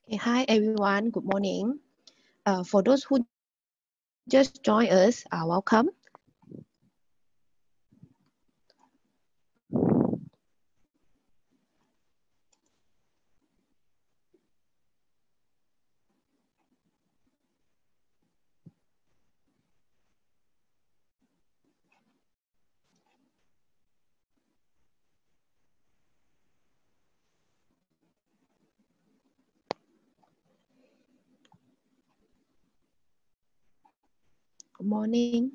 Okay, hi everyone, good morning. For those who just joined us, welcome. Good morning.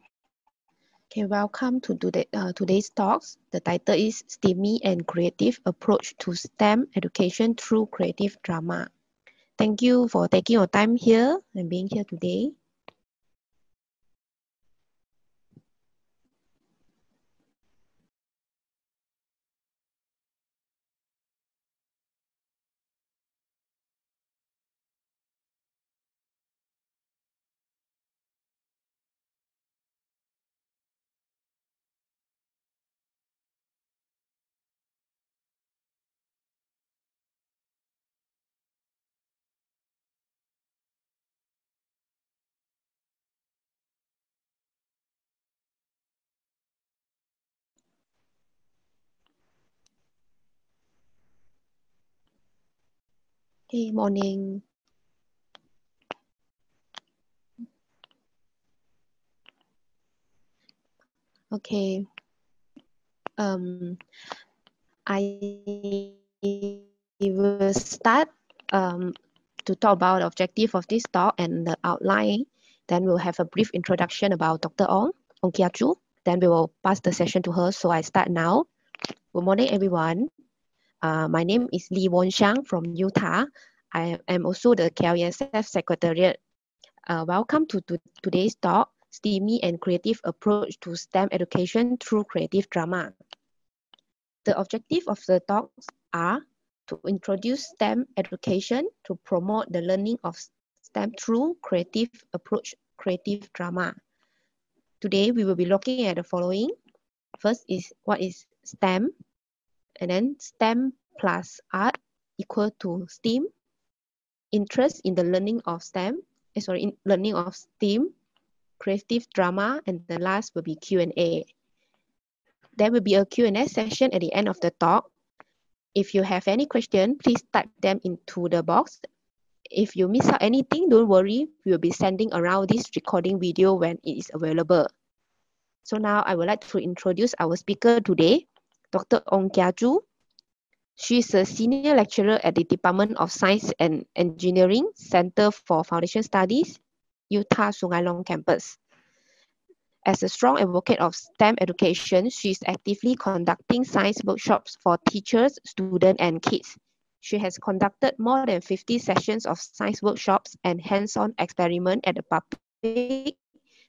Okay, welcome to today's talks. The title is Steamy and Creative Approach to STEM Education Through Creative Drama. Thank you for taking your time here and being here today. Okay, morning. Okay. I will start to talk about the objective of this talk and the outline. Then we'll have a brief introduction about Dr. Ong Kiah Ju. Then we will pass the session to her. So I start now. Good morning, everyone. My name is Lee Won Shang from Utah. I am also the KLESF Secretariat. Welcome to today's talk, Steamy and Creative Approach to STEM Education Through Creative Drama. The objective of the talks are to introduce STEM education to promote the learning of STEM through creative approach, creative drama. Today, we will be looking at the following. First is what is STEM, and then STEM plus art equal to STEAM, interest in the learning of learning of STEAM, creative drama, and the last will be Q&A. There will be a Q&A session at the end of the talk. If you have any question, please type them into the box. If you miss out anything, don't worry. We will be sending around this recording video when it is available. So now I would like to introduce our speaker today, Dr. Ong Kiah Ju. She is a senior lecturer at the Department of Science and Engineering, Center for Foundation Studies, Utah Sungai Long campus. As a strong advocate of STEM education, she is actively conducting science workshops for teachers, students, and kids. She has conducted more than 50 sessions of science workshops and hands-on experiment at the public,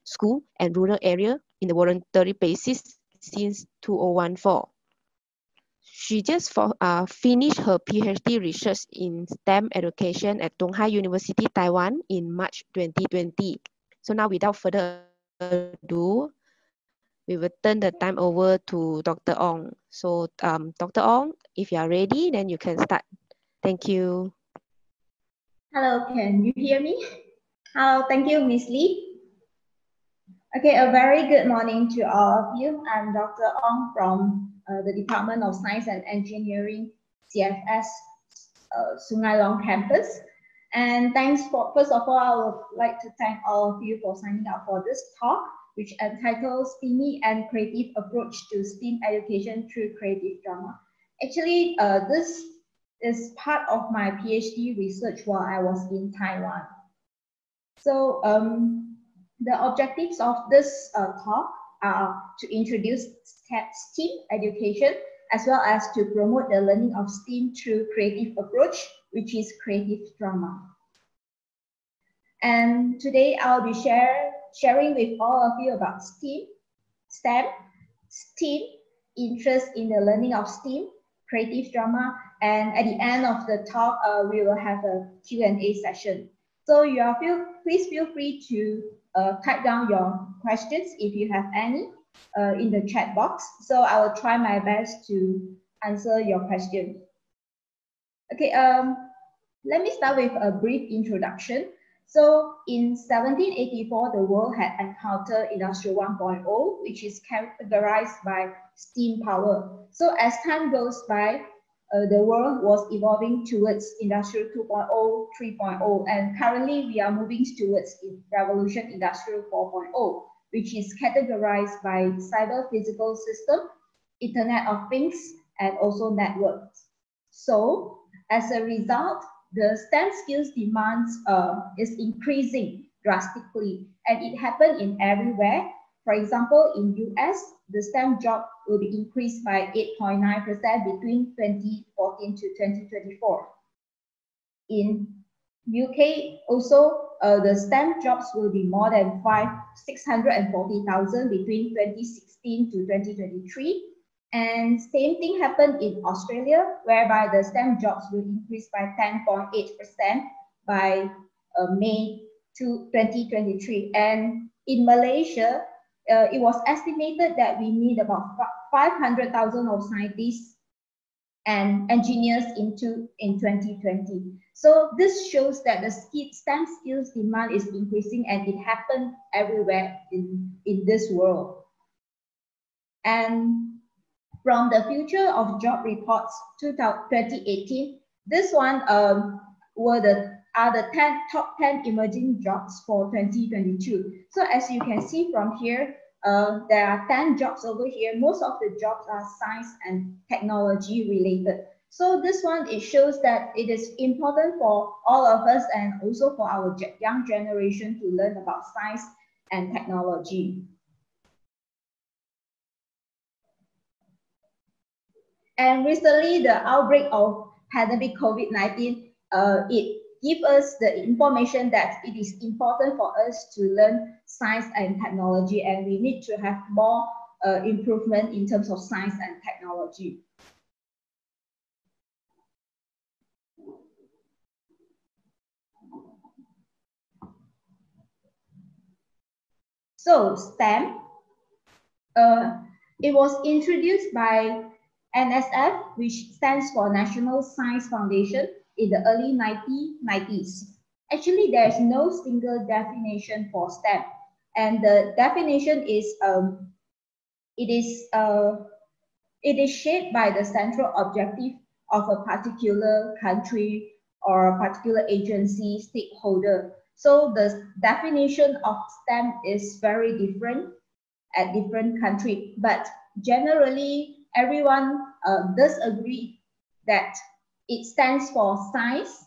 school, and rural area in the voluntary basis since 2014. She just finished her PhD research in STEM education at Tung Hai University, Taiwan in March 2020. So now without further ado, we will turn the time over to Dr. Ong. So Dr. Ong, if you are ready, then you can start. Thank you. Hello, can you hear me? Hello, thank you, Miss Lee. Okay, a very good morning to all of you. I'm Dr. Ong from the Department of Science and Engineering, CFS, Sungai Long campus. And first of all, I would like to thank all of you for signing up for this talk, which entitles Steamy and Creative Approach to STEAM Education Through Creative Drama. Actually, this is part of my PhD research while I was in Taiwan. So the objectives of this talk are to introduce STEAM education, as well as to promote the learning of STEAM through creative approach, which is creative drama. And today I'll be sharing with all of you about STEM, interest in the learning of STEAM, creative drama, and at the end of the talk, we will have a Q&A session. So please feel free to type down your questions if you have any in the chat box. So I will try my best to answer your question. Okay, Let me start with a brief introduction. So in 1784, the world had encountered Industrial 1.0, which is characterized by steam power. So as time goes by, the world was evolving towards Industrial 2.0, 3.0, and currently we are moving towards Revolution Industrial 4.0, which is categorized by cyber physical system, Internet of Things, and also networks. So as a result, the STEM skills demands is increasing drastically, and it happened in everywhere. For example, in US, the STEM job will be increased by 8.9% between 2014 to 2024. In UK, also, the STEM jobs will be more than 640,000 between 2016 to 2023. And same thing happened in Australia, whereby the STEM jobs will increase by 10.8% by May 2023. And in Malaysia, it was estimated that we need about 500,000 of scientists and engineers in 2020. So this shows that the STEM skills demand is increasing, and it happened everywhere in this world. And from the Future of Job Reports 2018, this one are the top 10 emerging jobs for 2022. So as you can see from here, there are 10 jobs over here. Most of the jobs are science and technology related. So this one, it shows that it is important for all of us and also for our young generation to learn about science and technology. And recently, the outbreak of pandemic COVID-19, it gives us the information that it is important for us to learn science and technology, and we need to have more improvement in terms of science and technology. So STEM, it was introduced by NSF, which stands for National Science Foundation, in the early 1990s. Actually, there's no single definition for STEM, and the definition is it is shaped by the central objective of a particular country or a particular agency stakeholder. So the definition of STEM is very different at different countries, but generally everyone does agree that it stands for science,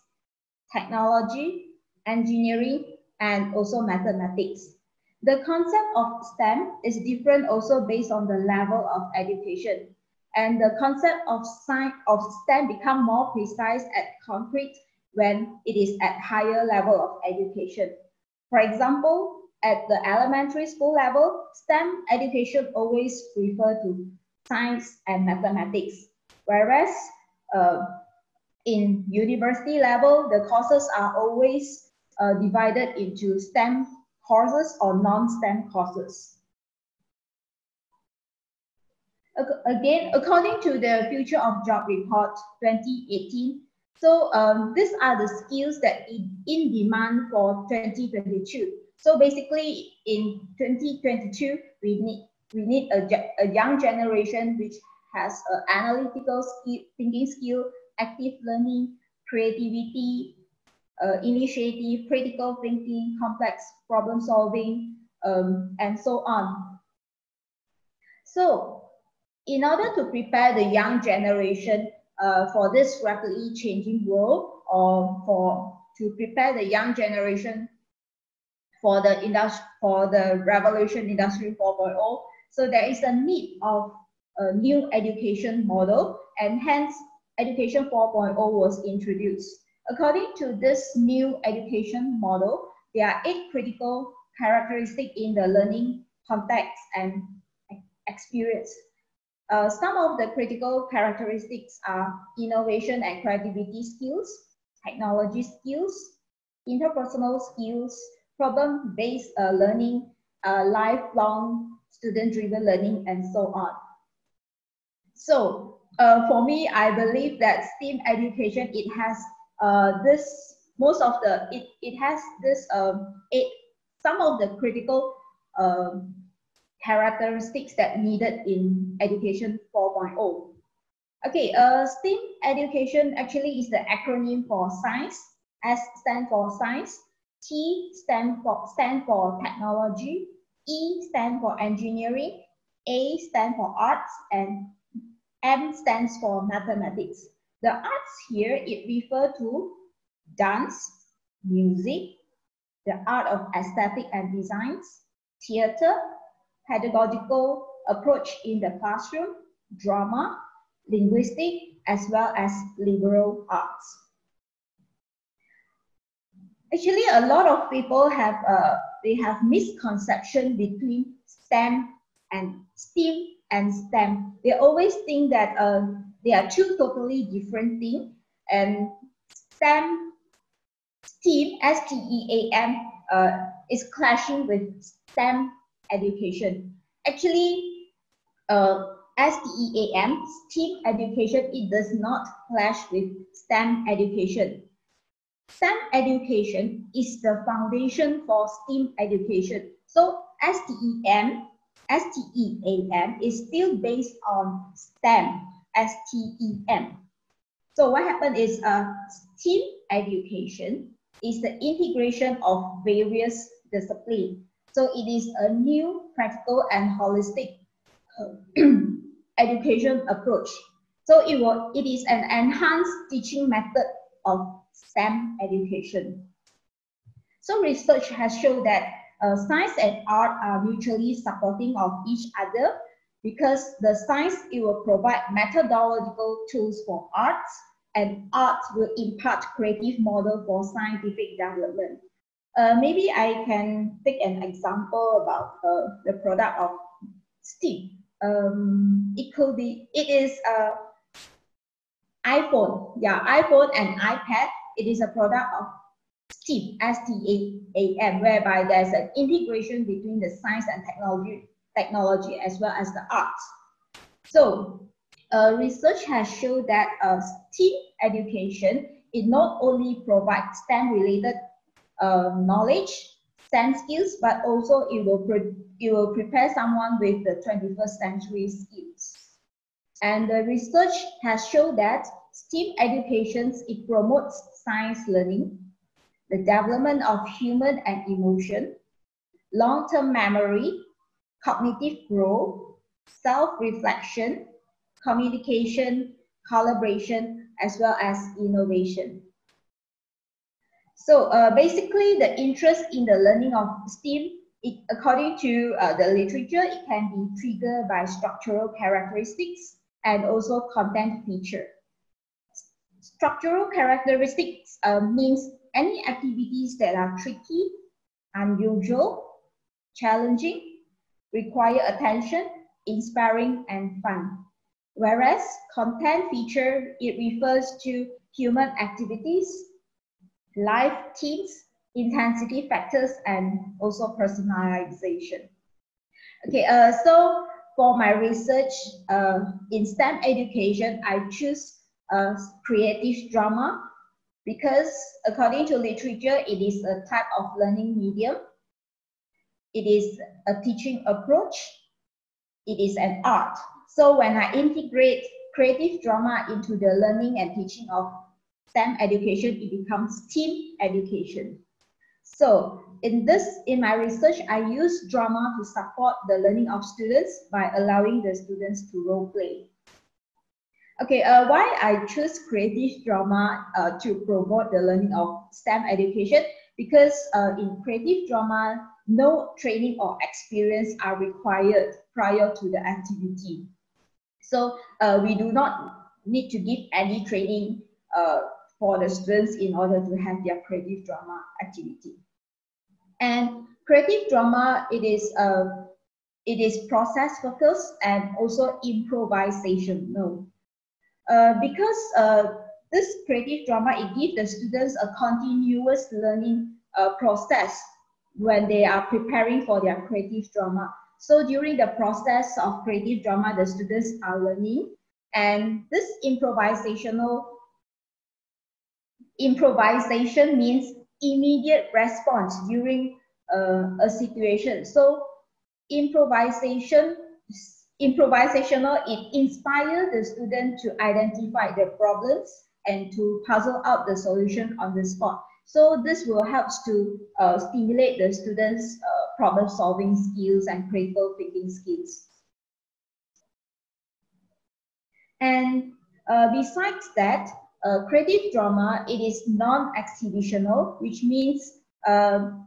technology, engineering, and also mathematics. The concept of STEM is different also based on the level of education. And the concept of STEM become more precise and concrete when it is at higher level of education. For example, at the elementary school level, STEM education always refer to science and mathematics, whereas in university level, the courses are always divided into STEM courses or non-STEM courses. Again, according to the Future of Job Report 2018, so these are the skills that in demand for 2022. So basically, in 2022, we need a young generation which has analytical thinking skill, active learning, creativity, initiative, critical thinking, complex problem solving, and so on. So in order to prepare the young generation for this rapidly changing world, or to prepare the young generation for the Revolution Industry 4.0, so there is a need of a new education model, and hence Education 4.0 was introduced. According to this new education model, there are 8 critical characteristics in the learning context and experience. Some of the critical characteristics are innovation and creativity skills, technology skills, interpersonal skills, problem-based learning, lifelong student-driven learning, and so on. So for me, I believe that STEAM education, it has most of the it has this some of the critical characteristics that needed in education 4.0. Okay, STEAM education actually is the acronym for science. S stand for science, T stand for technology, E stand for engineering, A stand for arts, and M stands for mathematics. The arts here, it refers to dance, music, the art of aesthetic and designs, theater, pedagogical approach in the classroom, drama, linguistic, as well as liberal arts. Actually, a lot of people have misconception between STEM and STEAM and STEM. They always think that they are two totally different things, and STEM, STEAM, is clashing with STEM education. Actually, STEAM, STEAM education, it does not clash with STEM education. STEM education is the foundation for STEAM education. So STEAM is still based on STEM, STEM. So what happened is STEAM education is the integration of various disciplines. So it is a new, practical, and holistic education approach. So it is an enhanced teaching method of STEM education. So research has shown that science and art are mutually supporting of each other, because the science, it will provide methodological tools for arts, and art will impart creative model for scientific development. Maybe I can take an example about the product of STEAM. It is iPhone, iPhone and iPad. It is a product of STEAM, STEAM, whereby there's an integration between the science and technology as well as the arts. So research has shown that STEAM education, it not only provides STEM-related knowledge, STEM skills, but also it will prepare someone with the 21st century skills. And the research has shown that STEAM education, it promotes science learning, the development of human and emotion, long-term memory, cognitive growth, self-reflection, communication, collaboration, as well as innovation. So basically, the interest in the learning of STEAM, according to the literature, it can be triggered by structural characteristics and also content feature. Structural characteristics means any activities that are tricky, unusual, challenging, require attention, inspiring, and fun. Whereas content feature, it refers to human activities, life themes, intensity factors, and also personalization. Okay, so for my research in STEM education, I choose creative drama, because according to literature, it is a type of learning medium. It is a teaching approach. It is an art. So when I integrate creative drama into the learning and teaching of STEM education, it becomes STEAM education. So in my research, I use drama to support the learning of students by allowing the students to role play. Okay, why I choose creative drama to promote the learning of STEM education? Because in creative drama, no training or experience are required prior to the activity. So we do not need to give any training for the students in order to have their creative drama activity. And creative drama, it is process focused and also improvisational. Because this creative drama, it gives the students a continuous learning process when they are preparing for their creative drama. So during the process of creative drama, the students are learning, and this improvisational improvisation means immediate response during a situation. So improvisational, it inspires the student to identify the problems and to puzzle out the solution on the spot. So this will help to stimulate the students' problem solving skills and critical thinking skills. And besides that, creative drama, it is non-exhibitional, which means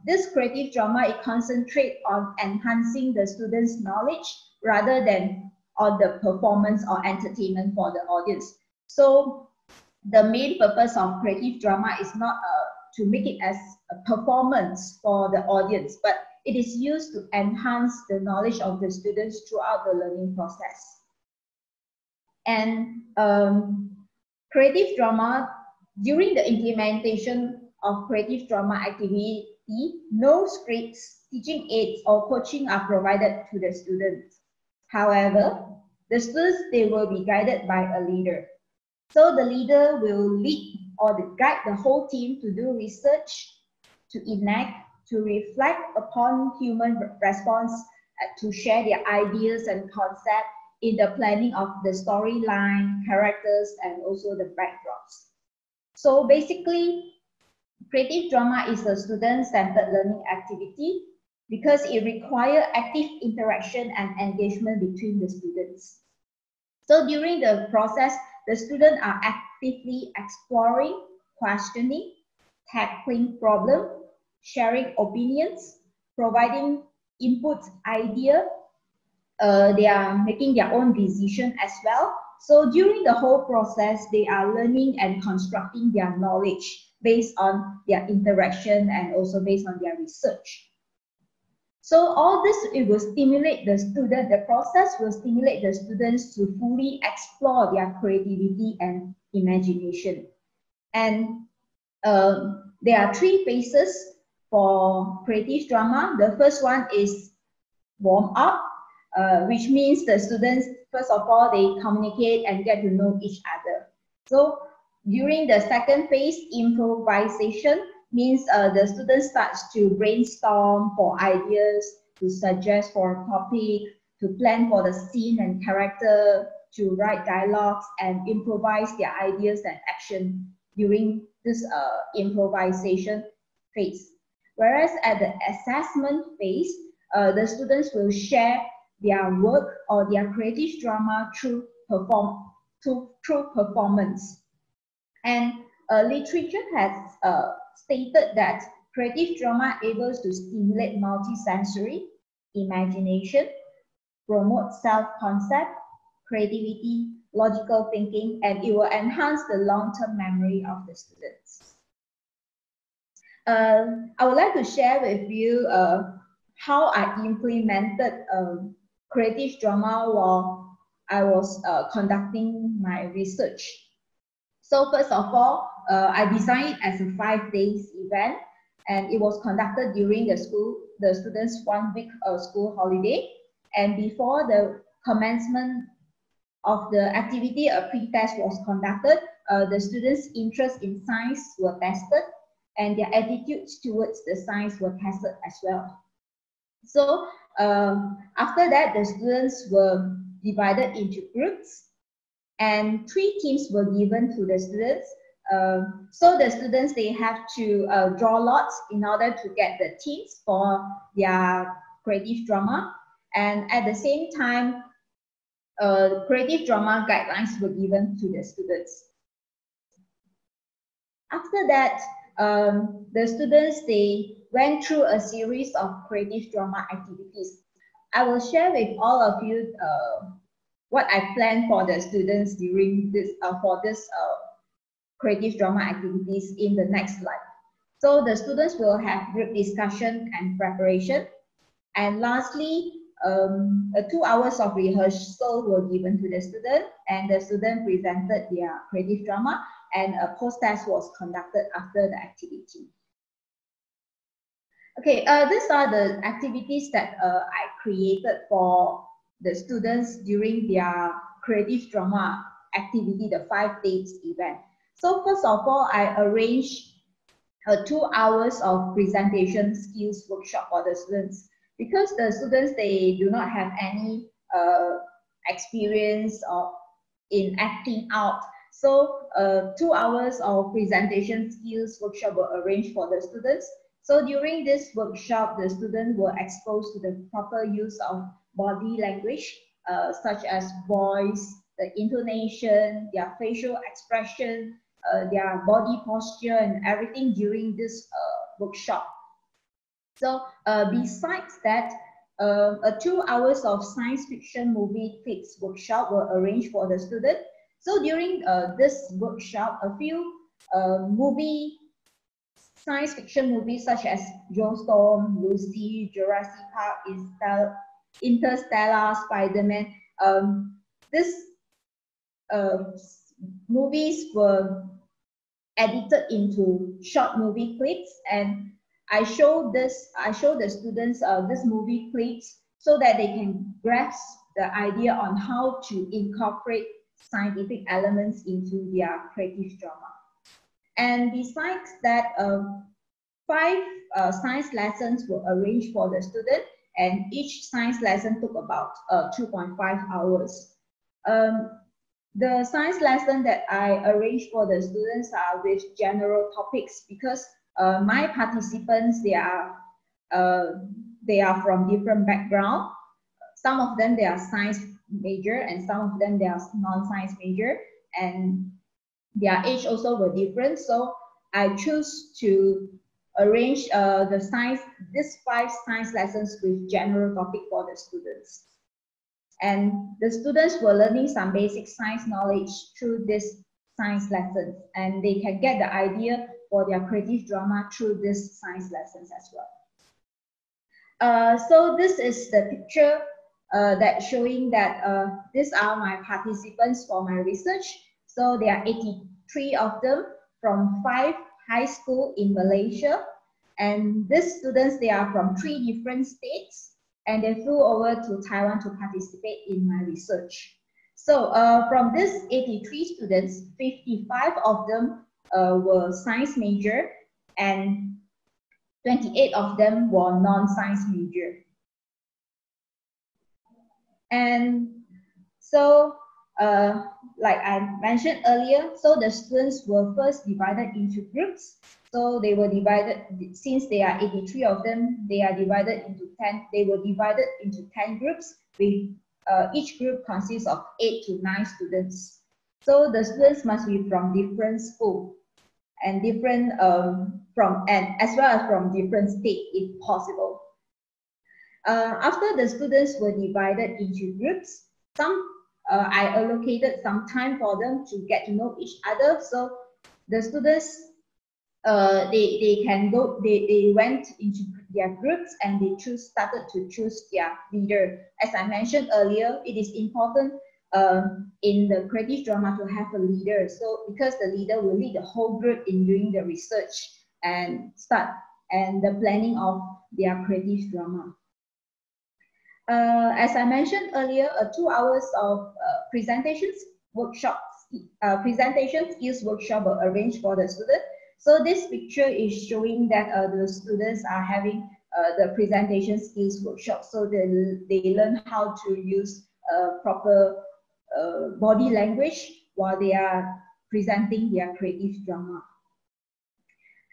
this creative drama, it concentrates on enhancing the students' knowledge rather than on the performance or entertainment for the audience. So the main purpose of creative drama is not to make it as a performance for the audience, but it is used to enhance the knowledge of the students throughout the learning process. And creative drama, during the implementation of creative drama activity, no scripts, teaching aids, or coaching are provided to the students. However, the students, they will be guided by a leader. So the leader will lead or guide the whole team to do research, to enact, to reflect upon human response, to share their ideas and concepts in the planning of the storyline, characters, and also the backdrops. So basically, creative drama is a student-centered learning activity because it requires active interaction and engagement between the students. So during the process, the students are actively exploring, questioning, tackling problems, sharing opinions, providing input, idea. They are making their own decision as well. So during the whole process, they are learning and constructing their knowledge based on their interaction and also based on their research. So all this, it will stimulate the student, the process will stimulate the students to fully explore their creativity and imagination. And there are 3 phases for creative drama. The first one is warm up, which means the students, first of all, they communicate and get to know each other. So during the second phase, improvisation, means the student starts to brainstorm for ideas, to suggest for a topic, to plan for the scene and character, to write dialogues and improvise their ideas and action during this improvisation phase. Whereas at the assessment phase, the students will share their work or their creative drama through performance. And literature has stated that creative drama able to stimulate multisensory imagination, promote self-concept, creativity, logical thinking, and it will enhance the long-term memory of the students. I would like to share with you how I implemented creative drama while I was conducting my research. So first of all, I designed it as a 5 days event, and it was conducted during the students' 1 week school holiday. And before the commencement of the activity, a pre-test was conducted. The students' interest in science were tested, and their attitudes towards the science were tested as well. So after that, the students were divided into groups, and 3 teams were given to the students. So the students, they have to draw lots in order to get the teams for their creative drama. And at the same time, creative drama guidelines were given to the students. After that, the students, they went through a series of creative drama activities. I will share with all of you what I planned for the students during this creative drama activities in the next slide. So the students will have group discussion and preparation. And lastly, 2 hours of rehearsal were given to the student, and the student presented their creative drama, and a post-test was conducted after the activity. Okay, these are the activities that I created for the students during their creative drama activity, the 5 days event. So first of all, I arranged 2 hours of presentation skills workshop for the students, because the students, they do not have any experience of in acting out. So 2 hours of presentation skills workshop were arranged for the students. So during this workshop, the students were exposed to the proper use of body language, such as voice, the intonation, their facial expression, their body posture, and everything during this workshop. So besides that, 2 hours of science fiction movie clips workshop were arranged for the student. So during this workshop, a few science fiction movies such as Joestorm, Lucy, Jurassic Park, Interstellar, Spider-Man, these movies were edited into short movie clips, and I show the students this movie clips so that they can grasp the idea on how to incorporate scientific elements into their creative drama. And besides that, 5 science lessons were arranged for the student, and each science lesson took about 2.5 hours. The science lesson that I arranged for the students are with general topics, because my participants, they are from different background. Some of them, they are science major, and some of them, they are non-science major, and their age also were different. So I choose to arrange these 5 science lessons with general topic for the students. And the students were learning some basic science knowledge through this science lessons, and they can get the idea for their creative drama through these science lessons as well. So this is the picture that showing that these are my participants for my research. So there are 83 of them from 5 high schools in Malaysia, and these students, they are from 3 different states, and they flew over to Taiwan to participate in my research. So from these 83 students, 55 of them were science major, and 28 of them were non-science major. And so, like I mentioned earlier, so the students were first divided into groups. So they were divided, since there are 83 of them, they are divided into 10. They were divided into 10 groups, with each group consists of 8 to 9 students. So the students must be from different schools and different as well as from different states if possible. After the students were divided into groups, I allocated some time for them to get to know each other. So the students, they went into their groups, and they started to choose their leader. As I mentioned earlier, it is important in the creative drama to have a leader. So because the leader will lead the whole group in doing the research and the planning of their creative drama. As I mentioned earlier, 2 hours of presentation skills workshop were arranged for the student. So this picture is showing that the students are having the presentation skills workshop. So they learn how to use proper body language while they are presenting their creative drama.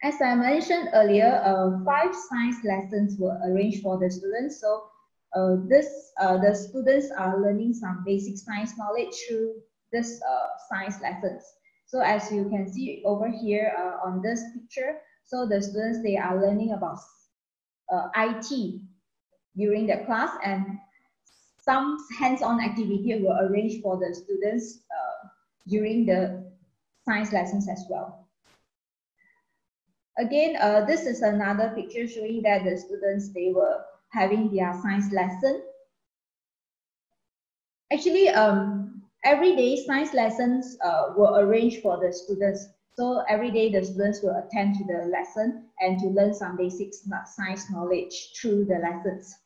As I mentioned earlier, 5 science lessons were arranged for the students. So the students are learning some basic science knowledge through this science lessons. So as you can see over here on this picture, so the students, they are learning about IT during the class, and some hands-on activity were arranged for the students during the science lessons as well. Again, this is another picture showing that the students, they were having their science lesson. Actually, every day science lessons were arranged for the students. So every day the students will attend to the lesson and to learn some basic science knowledge through the lessons.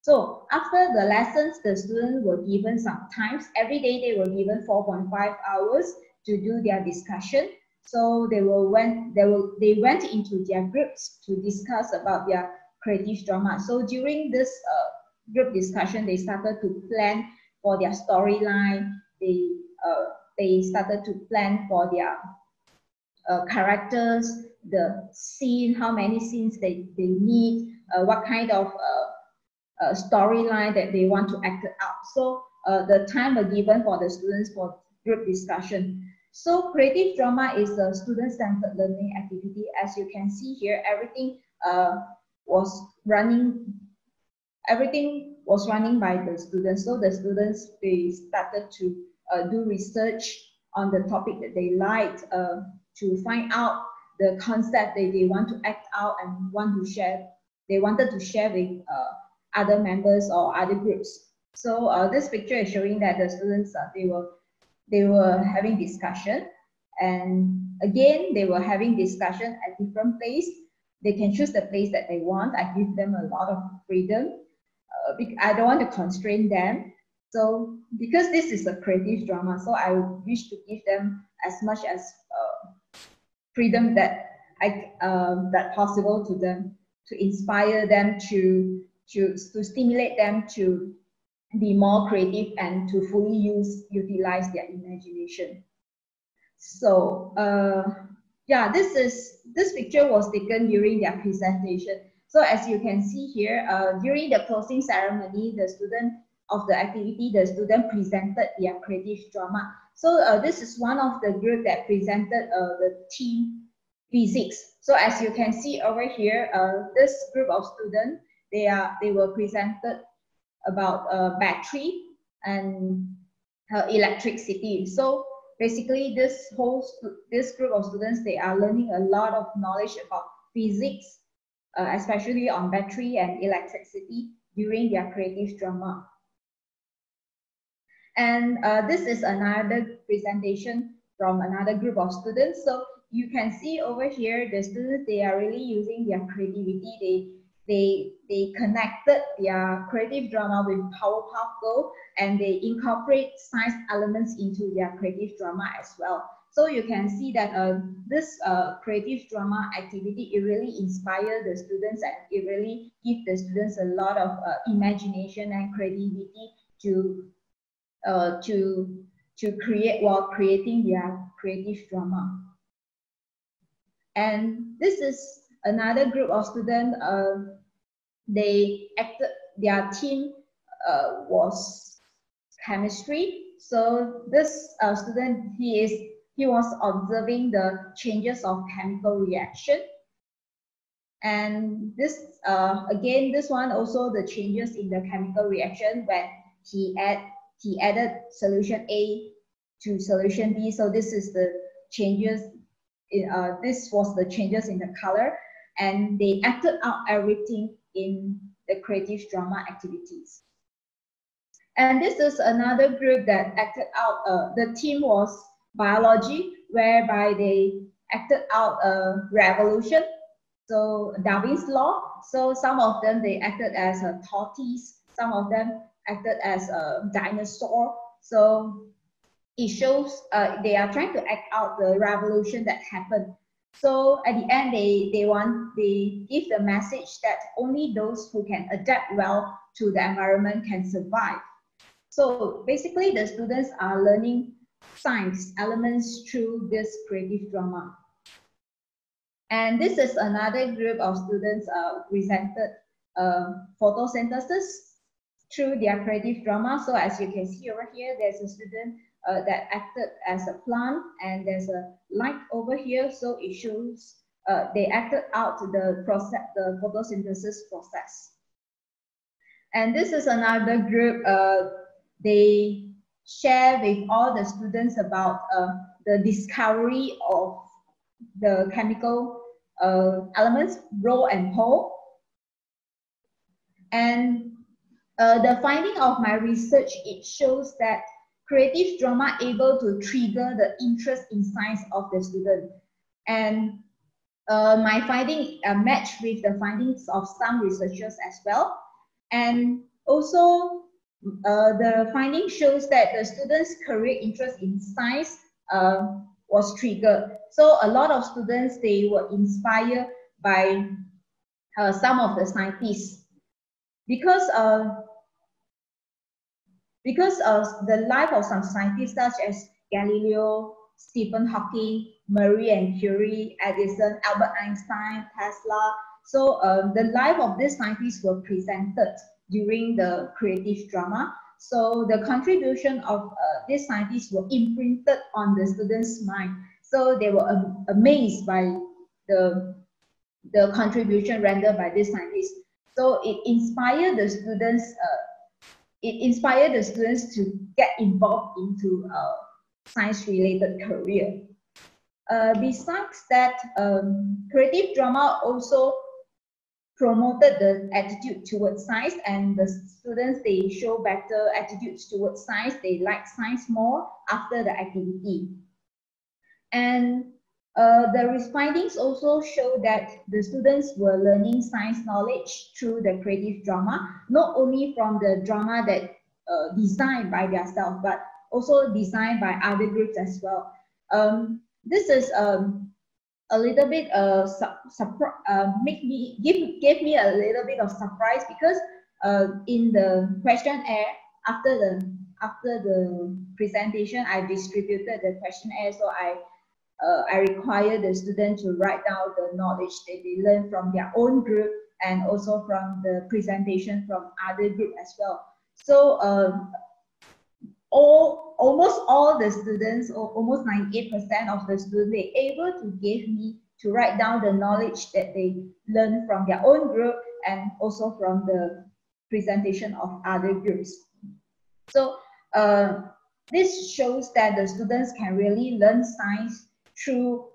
So after the lessons, the students were given some times. Every day they were given 4.5 hours to do their discussion. So they went into their groups to discuss about their creative drama. So during this group discussion, they started to plan for their storyline. They started to plan for their characters, the scene, how many scenes they need, what kind of storyline that they want to act out. So the time are given for the students for group discussion. So creative drama is a student-centered learning activity. As you can see here, everything was running by the students. So the students, they started to do research on the topic that they liked, to find out the concept that they want to act out and they wanted to share with other members or other groups. So this picture is showing that the students, they were having discussion, and again, they were having discussion at different places. They can choose the place that they want. I give them a lot of freedom. I don't want to constrain them. So because this is a creative drama, so I wish to give them as much as freedom that that possible to them, to inspire them, to stimulate them to be more creative and to fully utilize their imagination. So yeah, this picture was taken during their presentation. So as you can see here, during the closing ceremony, the student presented their creative drama. So this is one of the group that presented the theme physics. So as you can see over here, this group of students, they were presented about battery and electricity. So basically, this group of students, they are learning a lot of knowledge about physics, especially on battery and electricity during their creative drama. And this is another presentation from another group of students. So you can see over here, the students, they are really using their creativity. They connected their creative drama with Powerpuff Girl, and they incorporate science elements into their creative drama as well. So you can see that this creative drama activity, it really inspires the students, and it really gives the students a lot of imagination and creativity to create while creating their creative drama. And this is another group of students. Their team was chemistry. So this student, he was observing the changes of chemical reaction. And this again, this one also the changes in the chemical reaction when he added solution A to solution B. So this is the changes. This was the changes in the color, and they acted out everything in the creative drama activities. And this is another group that acted out. The theme was biology, whereby they acted out a revolution. So Darwin's law. So some of them, they acted as a tortoise. Some of them acted as a dinosaur. So it shows they are trying to act out the revolution that happened. So at the end, they give the message that only those who can adapt well to the environment can survive. So basically, the students are learning science elements through this creative drama. And this is another group of students presented photosynthesis through their creative drama. So as you can see over here, there's a student that acted as a plant, and there's a light over here. So it shows they acted out the photosynthesis process. And this is another group. They share with all the students about the discovery of the chemical elements, rho and pole. And the finding of my research, it shows that creative drama able to trigger the interest in science of the student. And my finding matched with the findings of some researchers as well. And also, the finding shows that the students' career interest in science was triggered. So a lot of students, they were inspired by some of the scientists because the life of some scientists such as Galileo, Stephen Hawking, Marie and Curie, Edison, Albert Einstein, Tesla. So the life of these scientists were presented during the creative drama. So the contribution of these scientists were imprinted on the students' mind. So they were amazed by the contribution rendered by these scientists. So it inspired the students. To get involved into science-related career. Besides that, creative drama also promoted the attitude towards science, and the students, they show better attitudes towards science. They like science more after the activity. And the findings also show that the students were learning science knowledge through the creative drama, not only from the drama that designed by themselves, but also designed by other groups as well. This is a little bit gave me a little bit of surprise, because in the questionnaire after the presentation, I distributed the questionnaire. So I require the student to write down the knowledge that they learn from their own group and also from the presentation from other group as well. So almost all the students, or almost 98% of the students, they able to give me to write down the knowledge that they learn from their own group and also from the presentation of other groups. So this shows that the students can really learn science through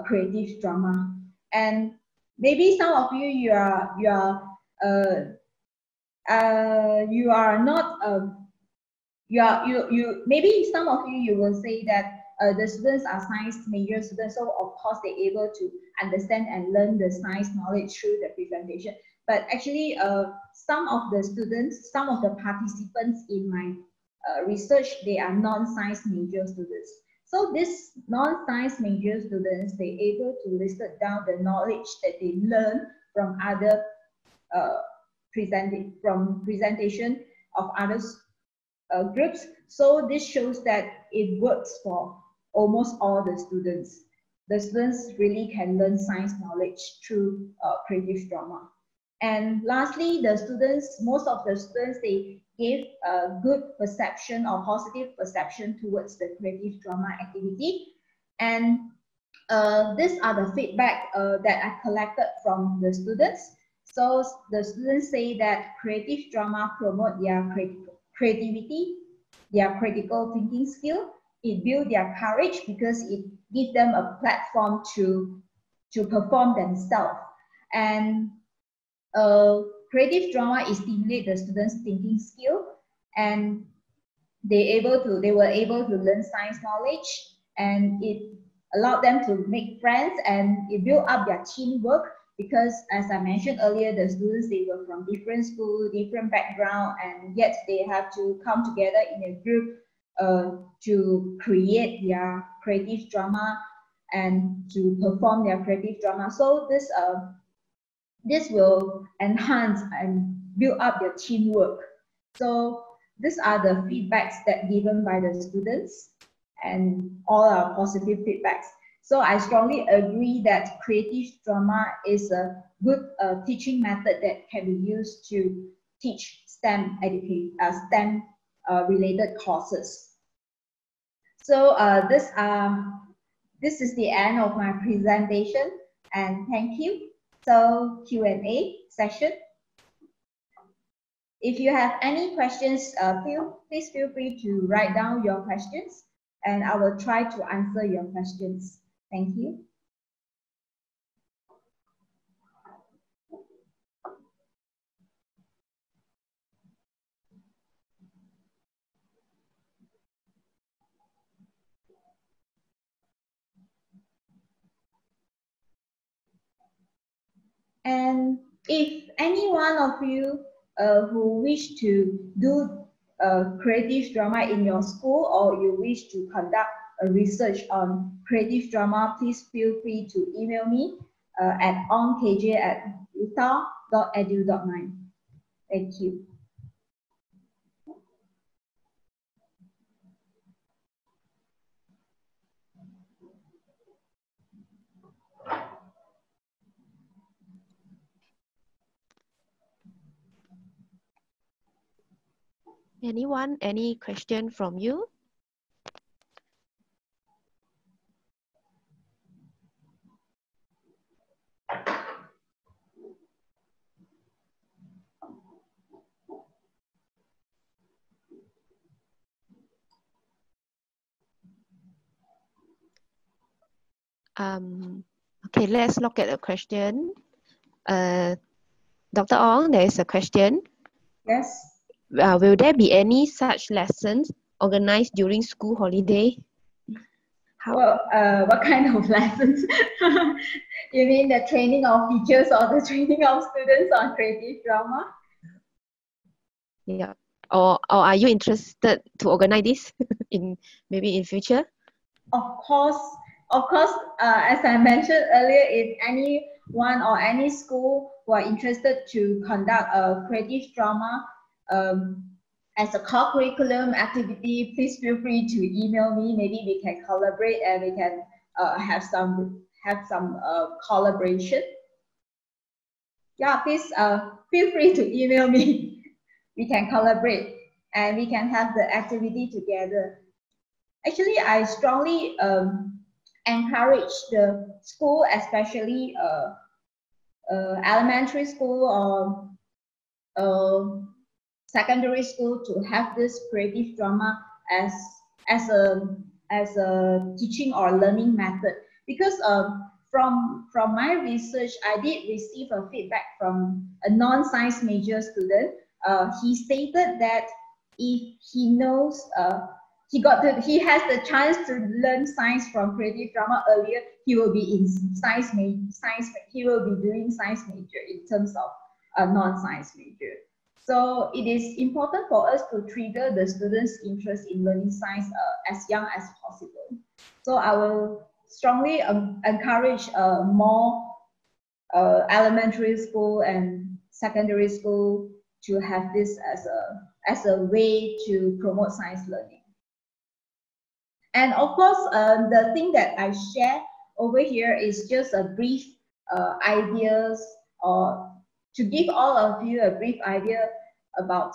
creative drama. And maybe some of you, you maybe some of you will say that the students are science major students, so of course they're able to understand and learn the science knowledge through the presentation. But actually, some of the students, some of the participants in my research, they are non-science major students. So these non-science major students, they're able to list down the knowledge that they learn from other presentation of others groups. So this shows that it works for almost all the students. The students really can learn science knowledge through creative drama. And lastly, the students, most of the students, they give a good perception or positive perception towards the creative drama activity. And these are the feedback that I collected from the students. So the students say that creative drama promote their creativity, their critical thinking skill. It builds their courage because it gives them a platform to perform themselves. And creative is stimulate the students' thinking skill, and they were able to learn science knowledge, and it allowed them to make friends, and it built up their teamwork. Because as I mentioned earlier, the students, they were from different schools, different background, and yet they have to come together in a group to create their creative drama and to perform their creative drama. So this will enhance and build up their teamwork. So these are the feedbacks that given by the students, and all are positive feedbacks. So I strongly agree that creative drama is a good teaching method that can be used to teach STEM related courses. So this is the end of my presentation, and thank you. So Q&A session. If you have any questions, please feel free to write down your questions, and I will try to answer your questions. Thank you. And if any one of you who wish to do creative drama in your school, or you wish to conduct a research on creative drama, please feel free to email me at ongkj@utah.edu.my. Thank you. Anyone, any question from you? Okay, let's look at a question. Dr. Ong, there is a question. Yes. Will there be any such lessons organized during school holiday? Well, what kind of lessons? You mean the training of teachers or the training of students on creative drama? Yeah. Or are you interested to organize this in maybe in future? Of course, as I mentioned earlier, if anyone or any school who are interested to conduct a creative drama as a core curriculum activity, please feel free to email me. Maybe we can collaborate and we can have some collaboration. Yeah, please feel free to email me. We can collaborate and we can have the activity together. Actually, I strongly encourage the school, especially elementary school or secondary school, to have this creative drama as a teaching or learning method. Because from my research, I did receive a feedback from a non-science major student. He stated that if he knows he has the chance to learn science from creative drama earlier, he will be in he will be doing science major in terms of a non-science major. So it is important for us to trigger the students' interest in learning science as young as possible. So I will strongly encourage more elementary school and secondary school to have this as a way to promote science learning. And of course, the thing that I share over here is just a brief ideas, or to give all of you a brief idea about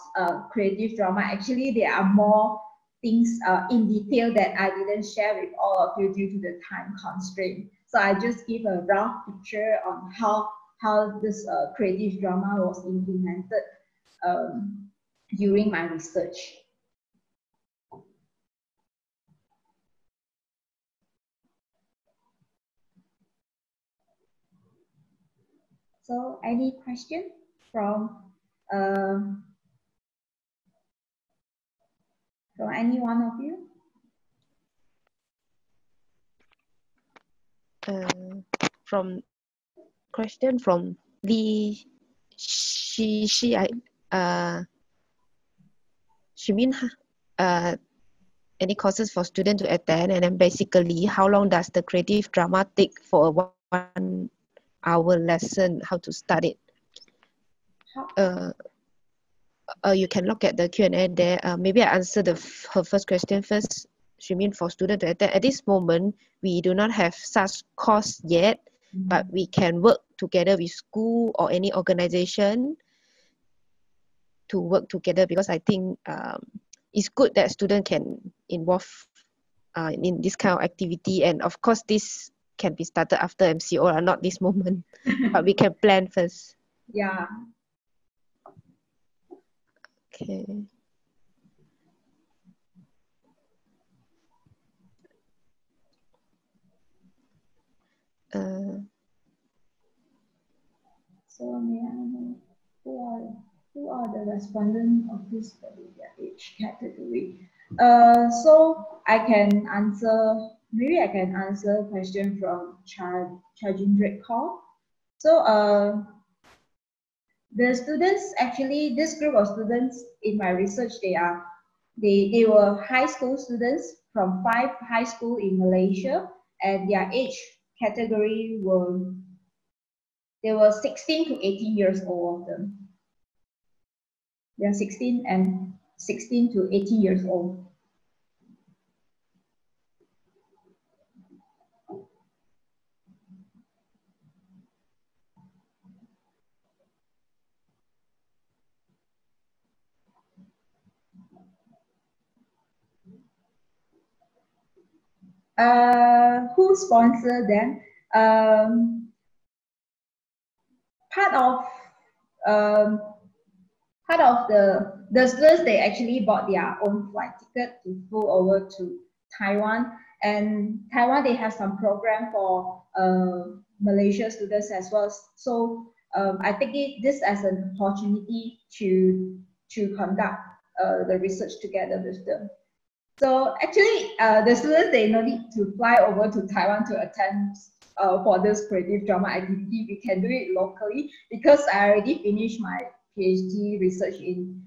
creative drama. Actually, there are more things in detail that I didn't share with all of you due to the time constraint. So I just give a rough picture on how this creative drama was implemented during my research. So any question from any one of you? From question from Lee, she mean any courses for students to attend, and then basically how long does the creative drama take for a 1 hour lesson, how to start it? You can look at the Q&A there. Maybe I answer her first question first. She mean for students to attend. At this moment, we do not have such course yet, but we can work together with school or any organization to work together, because I think it's good that students can involve in this kind of activity. And of course, this can be started after MCO or not this moment, but we can plan first. Yeah. Okay. So may I know who are the respondents of this particular age category? So I can answer. Maybe I can answer a question from Chajindrik Kaur. So the students, actually, this group of students in my research, they were high school students from 5 high school in Malaysia, and their age category they were 16 to 18 years old of them. They are 16 to 18 years old. Who sponsored them? Part of the students, they actually bought their own flight ticket to flew over to Taiwan. And Taiwan, they have some program for Malaysia students as well. So I take this as an opportunity to conduct the research together with them. So actually, the students, they no need to fly over to Taiwan to attend for this creative drama activity. We can do it locally because I already finished my PhD research in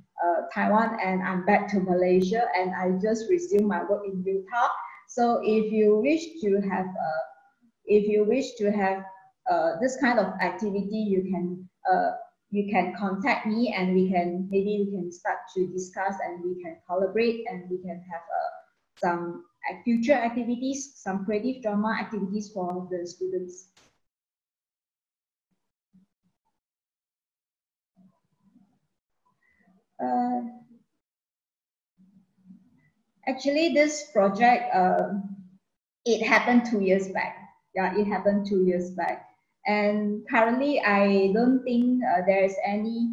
Taiwan, and I'm back to Malaysia, and I just resumed my work in Utah. So if you wish to have this kind of activity, you can contact me, and maybe we can start to discuss, and we can collaborate, and we can have some future activities, some creative drama activities for the students. Actually, this project, it happened 2 years back. Yeah, it happened 2 years back. And currently, I don't think there is any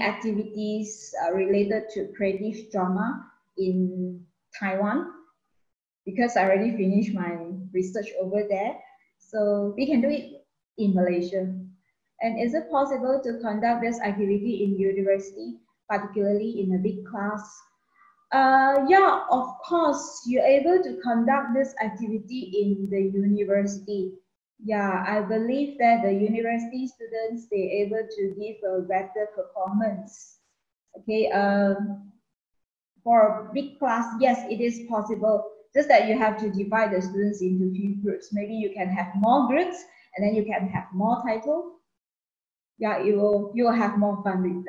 activities related to creative drama in Taiwan, because I already finished my research over there. So we can do it in Malaysia. And is it possible to conduct this activity in university, particularly in a big class? Yeah, of course, you're able to conduct this activity in the university. Yeah, I believe that the university students, they're able to give a better performance. Okay, for a big class, yes, it is possible. Just that you have to divide the students into few groups. Maybe you can have more groups, and then you can have more title. Yeah, you will have more fun with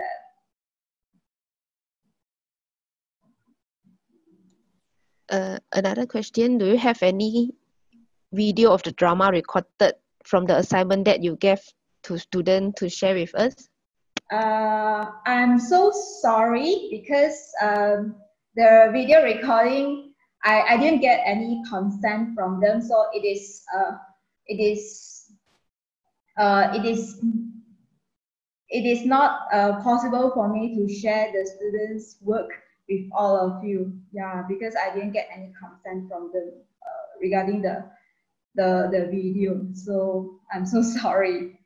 that. Another question, do you have any video of the drama recorded from the assignment that you gave to students to share with us? I'm so sorry because the video recording, I didn't get any consent from them, so it is not possible for me to share the students' work with all of you. Yeah, because I didn't get any consent from them regarding the video. So I'm so sorry.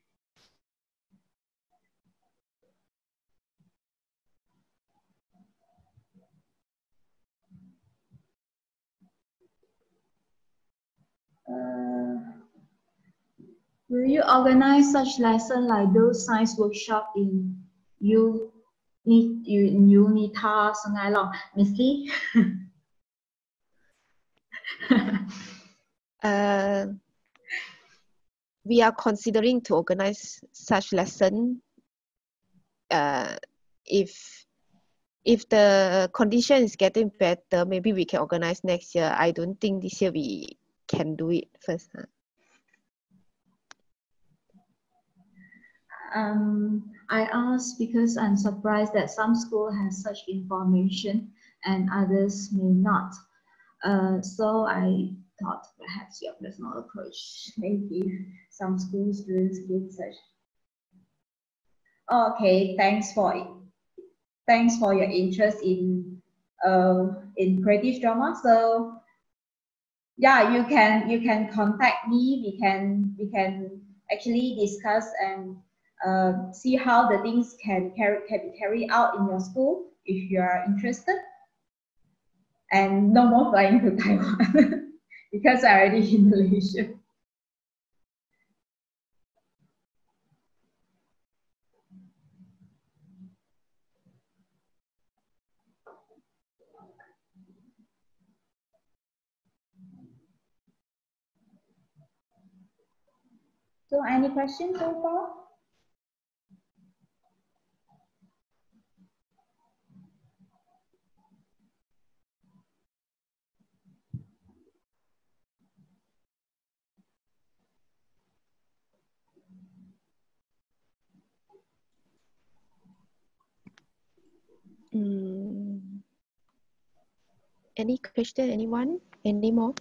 Will you organize such lesson like those science workshop in Unita, Sungai Long? Miss Lee? We are considering to organize such lesson. If the condition is getting better, maybe we can organize next year. I don't think this year we can do it first. I asked because I'm surprised that some school has such information and others may not. So I thought perhaps your personal approach may give some school students give such. Okay, thanks for your interest in creative drama. So yeah, you can contact me. We can actually discuss and see how the things can be carried out in your school if you are interested. And no more flying to Taiwan because I already in Malaysia. So any questions so far? Any question, anyone? Any more?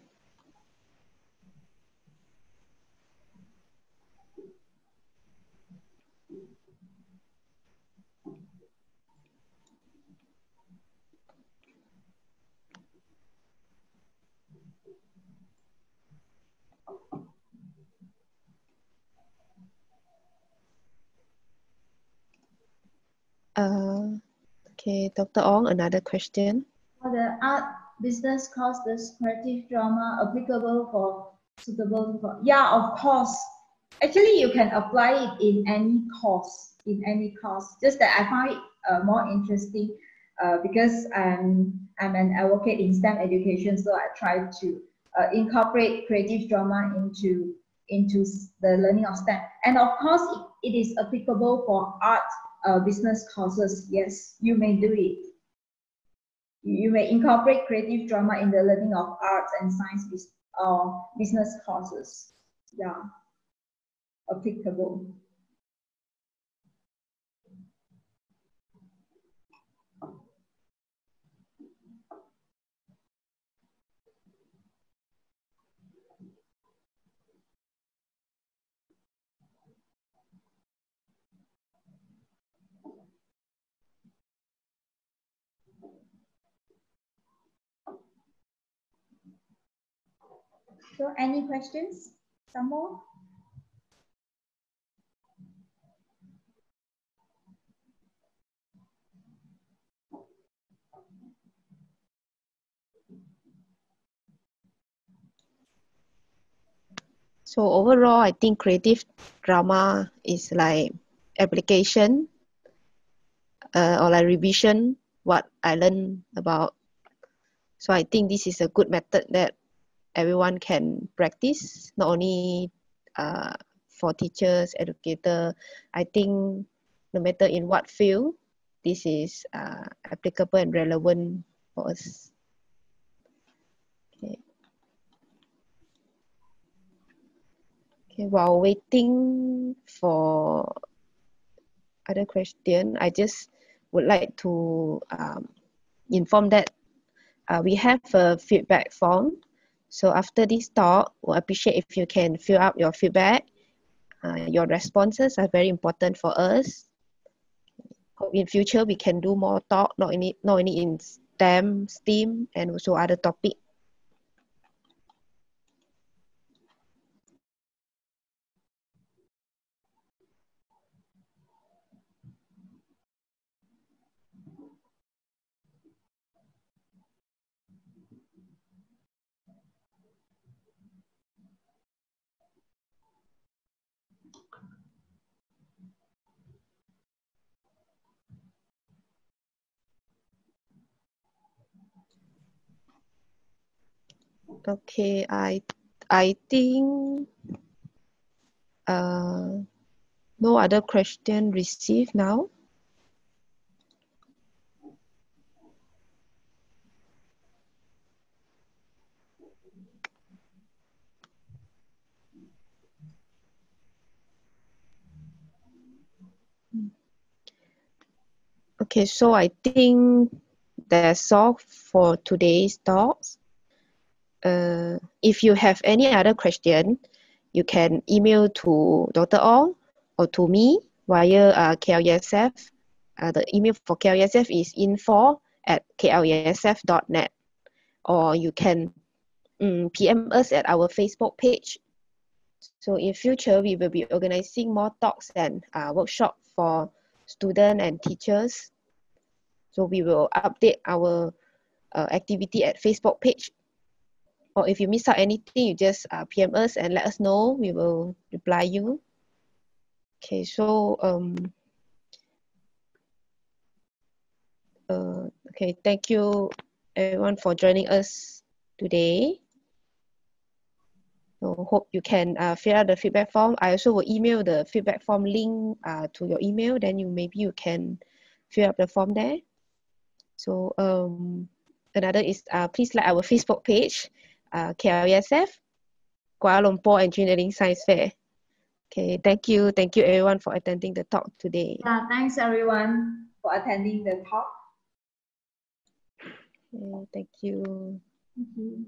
Okay, Dr. Ong, another question. For the art business course, does creative drama applicable for suitable for? Yeah, of course. Actually, you can apply it in any course. Just that I find it more interesting because I'm an advocate in STEM education, so I try to incorporate creative drama into the learning of STEM. And of course, it is applicable for art business courses. Yes, you may do it. You may incorporate creative drama in the learning of arts and science business courses. Yeah, applicable. So any questions? Some more? So overall, I think creative drama is like application or like revision what I learned about. So I think this is a good method that everyone can practice, not only for teachers, educator. I think no matter in what field, this is applicable and relevant for us. Okay. Okay, while waiting for other question, I just would like to inform that we have a feedback form. So after this talk, we'll appreciate if you can fill up your feedback. Your responses are very important for us. Hope in future we can do more talk, not only in STEM, STEAM, and also other topic. Okay, I think no other question received now. Okay, so I think that's all for today's talks. If you have any other question, you can email to Dr. Ong or to me via KLESF. The email for KLESF is info@klesf.net, or you can PM us at our Facebook page. So in future, we will be organizing more talks and workshop for students and teachers. So we will update our activity at Facebook page. Or if you miss out anything, you just PM us and let us know. We will reply you. Okay, so okay, thank you everyone for joining us today. So hope you can fill out the feedback form. I also will email the feedback form link to your email. Then maybe you can fill up the form there. So another is please like our Facebook page, KLESF, Kuala Lumpur Engineering Science Fair. Okay, thank you everyone for attending the talk today. Yeah, thanks everyone for attending the talk. Okay, thank you. Thank you.